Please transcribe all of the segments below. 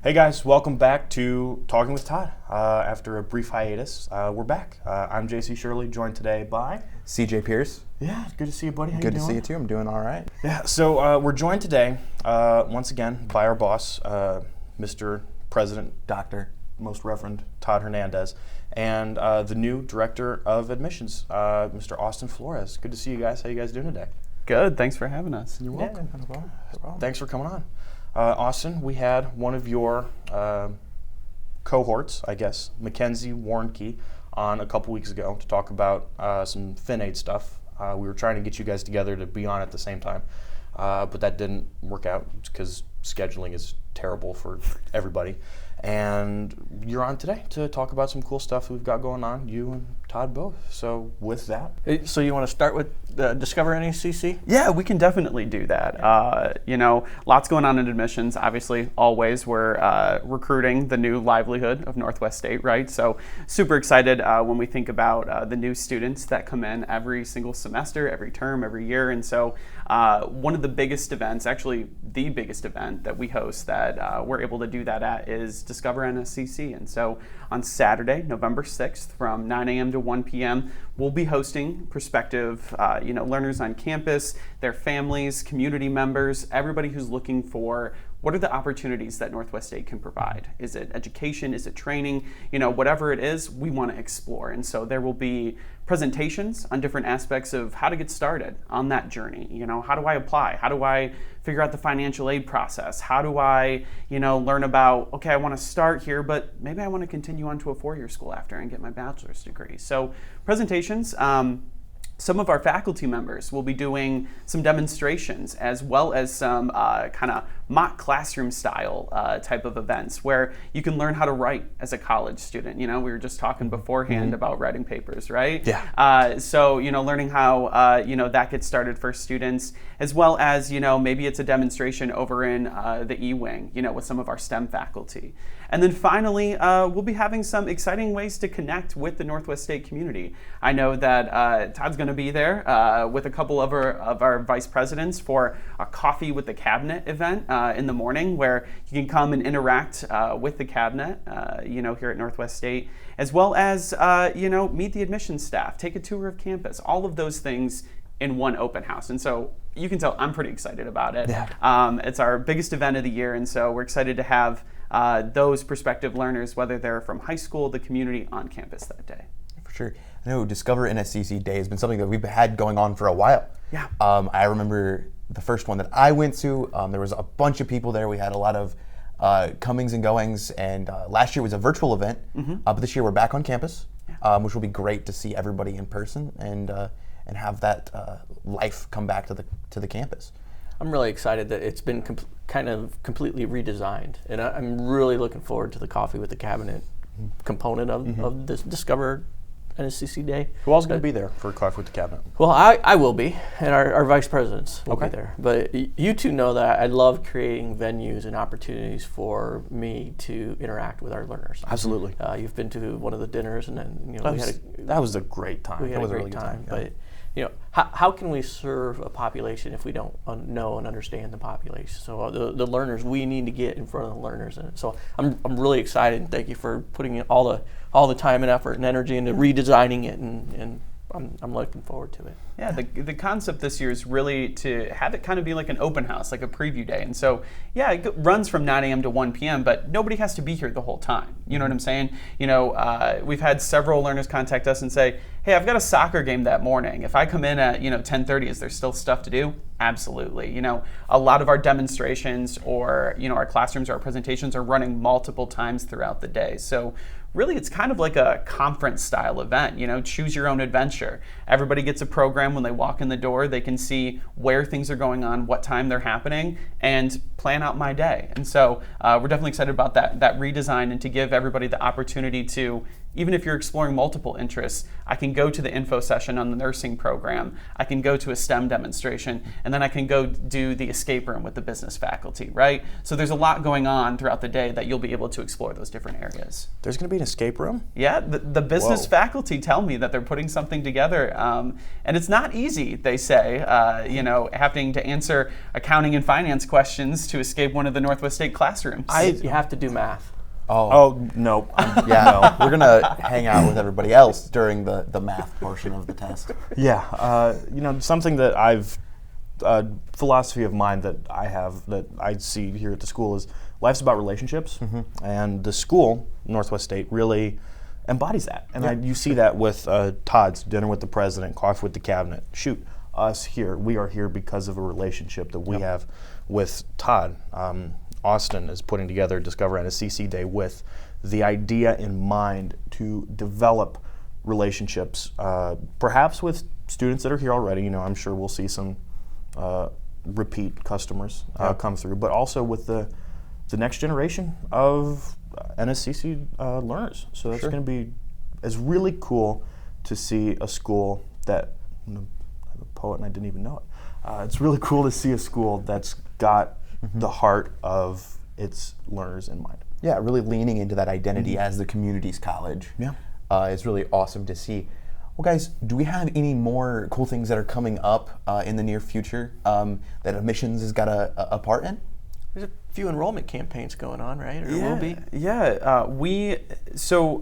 Hey guys, welcome back to Talking with Todd. After a brief hiatus, we're back. I'm JC Shirley, joined today by CJ Pierce. Yeah, good to see you, buddy. How Good you to doing? see you too. I'm doing all right. Yeah, so we're joined today once again by our boss, Mr. President, Dr. Most Reverend Todd Hernandez, and the new Director of Admissions, Mr. Austin Flores. Good to see you guys. How you guys doing today? Good. Thanks for having us. You're welcome. Yeah, no problem. Thanks for coming on. Austin, we had one of your cohorts, I guess, Mackenzie Warnke, on a couple weeks ago to talk about some FinAid stuff. We were trying to get you guys together to be on at the same time, but that didn't work out because scheduling is terrible for everybody. And you're on today to talk about some cool stuff we've got going on, you and Todd both. So with that. So you want to start with Discover NCCC? Yeah, we can definitely do that. Lots going on in admissions. Obviously, always we're recruiting the new livelihood of Northwest State, right? So super excited when we think about the new students that come in every single semester, every term, every year. And so one of the biggest events, actually the biggest event that we host that we're able to do that at is Discover NSCC. And so on Saturday, November 6th from 9 a.m. to 1 p.m., we'll be hosting prospective learners on campus, their families, community members, everybody who's looking for what are the opportunities that Northwest State can provide. Is it education? Is it training? Whatever it is, we want to explore. And so there will be presentations on different aspects of how to get started on that journey. How do I apply? How do I figure out the financial aid process? How do I, learn about, okay, I want to start here, but maybe I want to continue on to a four-year school after and get my bachelor's degree. So presentations. Some of our faculty members will be doing some demonstrations as well as some kind of mock classroom style type of events where you can learn how to write as a college student. We were just talking beforehand about writing papers, right? Yeah. So learning how that gets started for students, as well as maybe it's a demonstration over in the E-Wing, with some of our STEM faculty. And then finally, we'll be having some exciting ways to connect with the Northwest State community. I know that Todd's going to be there with a couple of our vice presidents for a coffee with the cabinet event in the morning, where you can come and interact with the cabinet, here at Northwest State, as well as meet the admissions staff, take a tour of campus, all of those things in one open house. And so you can tell I'm pretty excited about it. Yeah. It's our biggest event of the year, and so we're excited to have those prospective learners, whether they're from high school, the community, on campus that day. For sure. I know Discover NSCC Day has been something that we've had going on for a while. Yeah. I remember the first one that I went to, there was a bunch of people there. We had a lot of comings and goings, and last year was a virtual event, but this year we're back on campus, which will be great to see everybody in person and have that life come back to the campus. I'm really excited that it's been kind of completely redesigned, and I'm really looking forward to the coffee with the cabinet component of this Discover NSCC Day. Who else is going to be there for Coffee with the Cabinet? Well, I will be, and our vice presidents will Okay. be there. But you two know that I love creating venues and opportunities for me to interact with our learners. Absolutely. You've been to one of the dinners, and then That was a great time. we had That a was great really good time. yeah. But how can we serve a population if we don't know and understand the population? So the learners, we need to get in front of the learners. And so I'm really excited, and thank you for putting in all the time and effort and energy into redesigning it, and I'm looking forward to it. Yeah, the concept this year is really to have it kind of be like an open house, like a preview day. And so, yeah, it runs from 9 a.m. to 1 p.m., but nobody has to be here the whole time. You know what I'm saying? We've had several learners contact us and say, hey, I've got a soccer game that morning. If I come in at 10:30, is there still stuff to do? Absolutely. A lot of our demonstrations or our classrooms or our presentations are running multiple times throughout the day. So really, it's kind of like a conference style event, choose your own adventure. Everybody gets a program when they walk in the door. They can see where things are going on, what time they're happening, and plan out my day. And so we're definitely excited about that redesign and to give everybody the opportunity to even if you're exploring multiple interests, I can go to the info session on the nursing program, I can go to a STEM demonstration, and then I can go do the escape room with the business faculty, right? So there's a lot going on throughout the day that you'll be able to explore those different areas. There's going to be an escape room? Yeah, the business Whoa. faculty tell me that they're putting something together, and it's not easy, they say, having to answer accounting and finance questions to escape one of the Northwest State classrooms. You have to do math. Oh, no. Yeah, we're gonna hang out with everybody else during the math portion of the test. Yeah, something that philosophy of mine that I have, that I see here at the school is life's about relationships, and the school, Northwest State, really embodies that. And you see that with Todd's dinner with the president, coffee with the cabinet. Shoot, us here, we are here because of a relationship that we have with Todd. Austin is putting together Discover NCCC Day with the idea in mind to develop relationships, perhaps with students that are here already. I'm sure we'll see some repeat customers come through, but also with the next generation of NSCC learners. So that's going to be, it's really cool to see a school that, I'm a poet and I didn't even know it. It's really cool to see a school that's got the heart of its learners in mind. Yeah, really leaning into that identity as the community's college. Yeah. It's really awesome to see. Well, guys, do we have any more cool things that are coming up in the near future that admissions has got a part in? There's a few enrollment campaigns going on, right? Or will be? Yeah,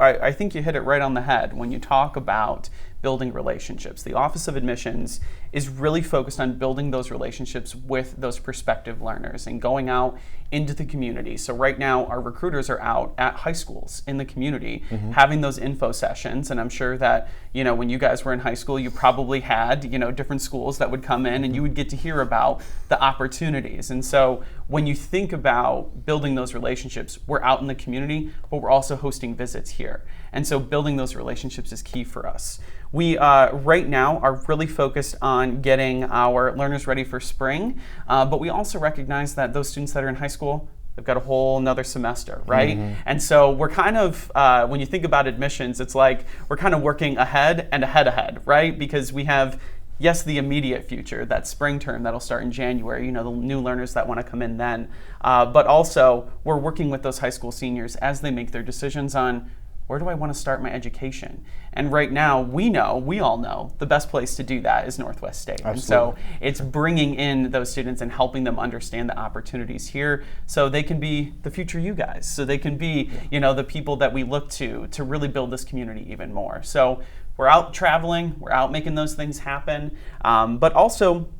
I think you hit it right on the head when you talk about building relationships. The Office of Admissions is really focused on building those relationships with those prospective learners and going out into the community. So right now our recruiters are out at high schools in the community having those info sessions, and I'm sure that when you guys were in high school you probably had different schools that would come in and you would get to hear about the opportunities. And so when you think about building those relationships, we're out in the community, but we're also hosting visits here. And so building those relationships is key for us. We right now are really focused on getting our learners ready for spring, but we also recognize that those students that are in high school, they've got a whole another semester, right? And so we're kind of, when you think about admissions, it's like we're kind of working ahead and ahead, right? Because we have, yes, the immediate future, that spring term that'll start in January, the new learners that want to come in then, but also we're working with those high school seniors as they make their decisions on where do I want to start my education? And right now, we all know, the best place to do that is Northwest State. Absolutely. And so it's bringing in those students and helping them understand the opportunities here so they can be the future you guys. So they can be, the people that we look to really build this community even more. So we're out traveling, we're out making those things happen, but also,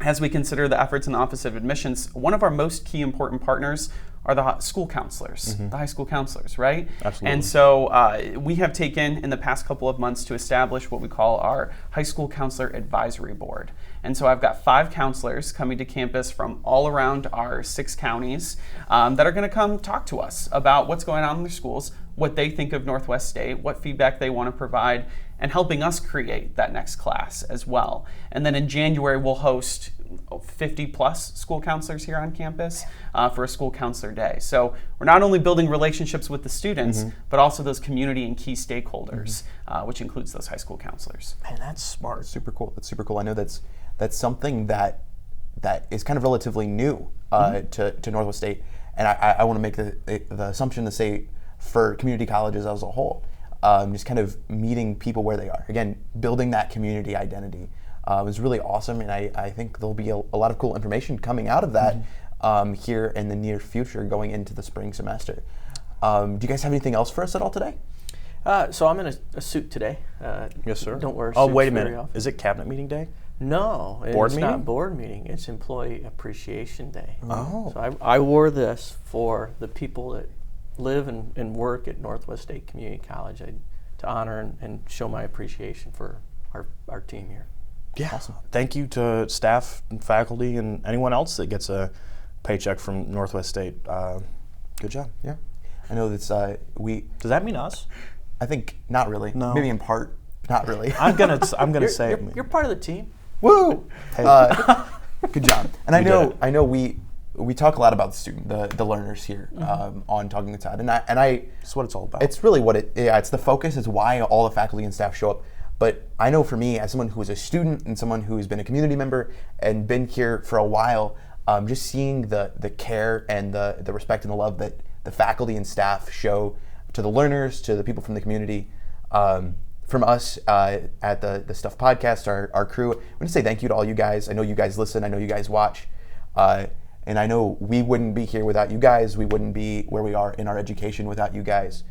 as we consider the efforts in the Office of Admissions, one of our most key important partners are the school counselors, the high school counselors, right? Absolutely. And so we have taken in the past couple of months to establish what we call our High School Counselor Advisory Board. And so I've got 5 counselors coming to campus from all around our 6 counties that are going to come talk to us about what's going on in their schools, what they think of Northwest State, what feedback they want to provide, and helping us create that next class as well. And then in January, we'll host 50 plus school counselors here on campus for a school counselor day. So we're not only building relationships with the students, but also those community and key stakeholders, which includes those high school counselors. Man, that's smart. That's super cool. That's super cool. I know that's something that is kind of relatively new to Northwest State, and I want to make the assumption to say for community colleges as a whole, just kind of meeting people where they are. Again, building that community identity is really awesome, and I think there'll be a lot of cool information coming out of that here in the near future going into the spring semester. Do you guys have anything else for us at all today? So I'm in a suit today. Yes, sir. Don't wear Oh, suits wait a very minute. often. Is it cabinet meeting day? No, Board it's meeting? not board meeting. It's Employee Appreciation Day. Oh. So I wore this for the people that live and work at Northwest State Community College to honor and show my appreciation for our team here. Yeah. Awesome. Thank you to staff and faculty and anyone else that gets a paycheck from Northwest State. Good job. Yeah. I know that's Does that mean us? I think not really. No. Maybe in part, not really. I'm gonna say You're part of the team. Woo! Hey. Good job. And I know we we talk a lot about the student, the learners here on Talking to Todd, and I That's what it's all about. it's really it's the focus is why all the faculty and staff show up. But I know for me, as someone who is a student and someone who's been a community member and been here for a while, just seeing the care and the respect and the love that the faculty and staff show to the learners, to the people from the community, from us at the Stuff Podcast, our crew. I want to say thank you to all you guys. I know you guys listen. I know you guys watch. And I know we wouldn't be here without you guys. We wouldn't be where we are in our education without you guys.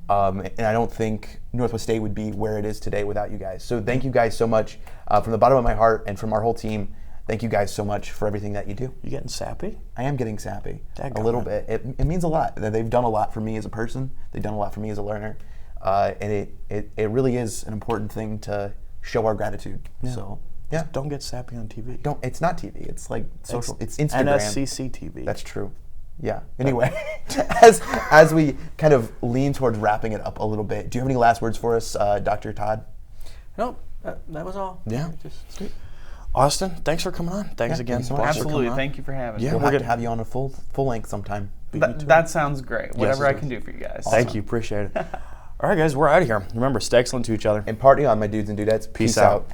And I don't think Northwest State would be where it is today without you guys. So thank you guys so much from the bottom of my heart and from our whole team. Thank you guys so much for everything that you do. You getting sappy? I am getting sappy Dadgummit. a little bit. It means a lot. They've done a lot for me as a person. They've done a lot for me as a learner. And it really is an important thing to show our gratitude. Yeah. So yeah, Don't get sappy on TV. it's not TV. It's like social. It's Instagram. NCCC TV. That's true. Yeah. Anyway, as we kind of lean towards wrapping it up a little bit, do you have any last words for us, Dr. Todd? Nope, that was all. Yeah. Just, Austin, thanks for coming on. Thanks Yeah, again. thanks so much. Boss, for Absolutely. coming on. Thank you for having Yeah. me. We'll we're have to good. have you on a full length sometime. That sounds great. Whatever I it can does. do for you guys. Thank you. Appreciate it. All right, guys, we're out of here. Remember, stay excellent to each other. And party on, my dudes and dudettes. Peace out.